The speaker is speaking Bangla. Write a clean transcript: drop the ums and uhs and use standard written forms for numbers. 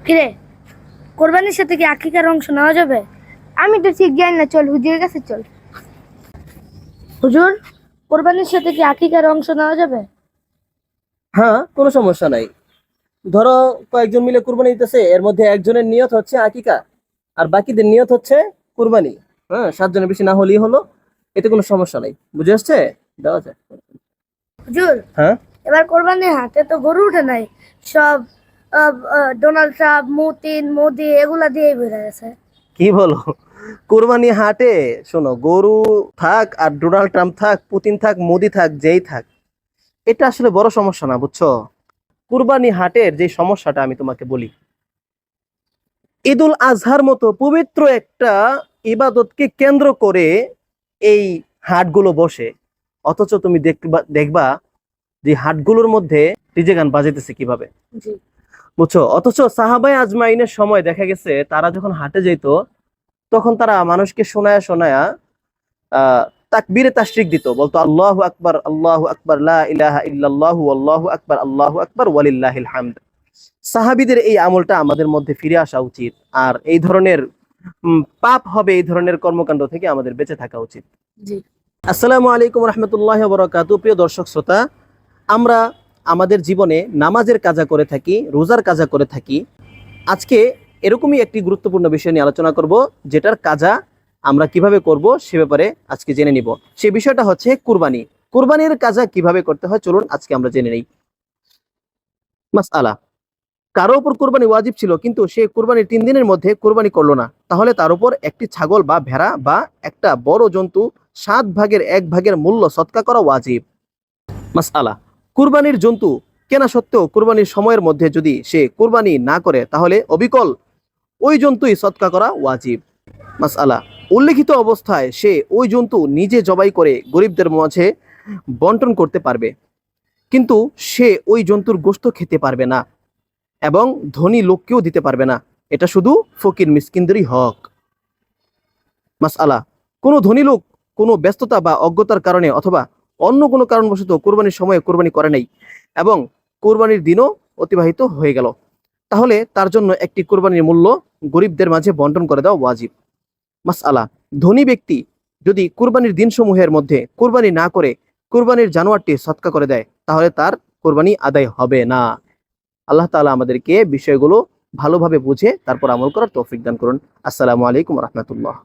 কিরে, কোরবানির সাথে কি আকিকার অংশ নেওয়া যাবে? আমি তো ঠিক জানি না, চল হুজুরের কাছে চল। হুজুর, কোরবানির সাথে কি আকিকার অংশ নেওয়া যাবে? হ্যাঁ, কোনো সমস্যা নাই। ধরো কয়েকজন মিলে কুরবানি দিতেছে, এর মধ্যে একজনের নিয়ত হচ্ছে আকিকা আর বাকিদের নিয়ত হচ্ছে কুরবানি। হ্যাঁ, 7 জনের বেশি না হলেই হলো, এতে কোনো সমস্যা নাই। বুঝে আসছে? দেওয়া যায়। হুজুর, হ্যাঁ, এবার কোরবানির হাটে তো গরু উঠে নাই, সব ডোনাল্ড ট্রাম্প, মোদি এগুলা দিয়ে বেড়ে গেছে। কি বলো? কুরবানি হাটে শোনো, গরু থাক আর ডোনাল্ড ট্রাম্প থাক, পুতিন থাক, মোদি থাক, যেই থাক, এটা আসলে বড় সমস্যা না, বুঝছো? কুরবানি হাটের যে সমস্যাটা আমি তোমাকে বলি, ঈদুল আজহার মতো পবিত্র একটা ইবাদতকে কেন্দ্র করে এই হাটগুলো বসে, অথচ তুমি দেখবা দেখবা যে হাটগুলোর মধ্যে ডিজে গান বাজাইতেছে কিভাবে, জি। বুঝছো? অথচ সাহাবায়ে আজমাইনের সময় দেখা গেছে তারা যখন হাটে যেত, তখন তারা মানুষকে শোনায়া শোনায়া তাকবীরে তাশরিক দিত, বলতো আল্লাহু আকবার, লা ইলাহা ইল্লাল্লাহু আল্লাহু আকবার, আল্লাহু আকবার ওয়ালিল্লাহিল হামদ। সাহাবীদের এই আমলটা আমাদের মধ্যে ফিরে আসা উচিত, আর এই ধরনের পাপ হবে এই ধরনের কর্মকাণ্ড থেকে আমাদের বেঁচে থাকা উচিত। জি। আসসালামু আলাইকুম রহমতুল্লাহ বরকাতু। প্রিয় দর্শক শ্রোতা, আমরা আমাদের জীবনে নামাজের কাজা করে থাকি, রোজার কাজা করে থাকি। আজকে এরকমই একটি গুরুত্বপূর্ণ বিষয় নিয়ে আলোচনা করব, যেটার কাজা আমরা কিভাবে করব সে ব্যাপারে আজকে জেনে নিব। সেই বিষয়টা হচ্ছে কুরবানি। কুরবানির কাজা কিভাবে করতে হয় চলুন আজকে আমরা জেনে নেই। মাসআলা: কারো উপর কুরবানি ওয়াজিব ছিল, কিন্তু সে কুরবানির 3 দিনের মধ্যে কুরবানি করলো না, তাহলে তার উপর একটি ছাগল বা ভেড়া বা একটা বড় জন্তু 7 ভাগের 1 ভাগের মূল্য সদকা করা ওয়াজিব। মাসআলা: কুরবানির জন্তু কেনা সত্ত্বেও কুরবানির সময়ের মধ্যে যদি সে কুরবানি না করে, তাহলে অবিকল ওই জন্তুই সদকা করা ওয়াজিব। মাসআলা: উল্লেখিত অবস্থায় সে ওই জন্তু নিজে জবাই করে গরিবদের মাঝে বন্টন করতে পারবে, কিন্তু সে ওই জন্তুর গোশত খেতে পারবে না এবং ধনী লোককেও দিতে পারবে না। এটা শুধু ফকির মিসকিনদেরই হক। মাসআলা: কোনো ধনী লোক কোনো ব্যস্ততা বা অজ্ঞতার কারণে অথবা অন্য কোনো কারণবশত কোরবানির সময়ে কোরবানি করে নাই এবং কোরবানির দিনও অতিবাহিত হয়ে গেল, তাহলে তার জন্য একটি কোরবানির মূল্য গরিবদের মাঝে বন্টন করে দেওয়া ওয়াজিব। মাসআলা: ধনী ব্যক্তি যদি কুরবানির দিনসমূহের মধ্যে কুরবানি না করে কুরবানির জানোয়ারটি সদকা করে দেয়, তাহলে তার কুরবানি আদায় হবে না। আল্লাহ তাআলা আমাদেরকে বিষয়গুলো ভালোভাবে বুঝে তারপর আমল করার তৌফিক দান করুন। আসসালামু আলাইকুম রহমতুল্লাহ।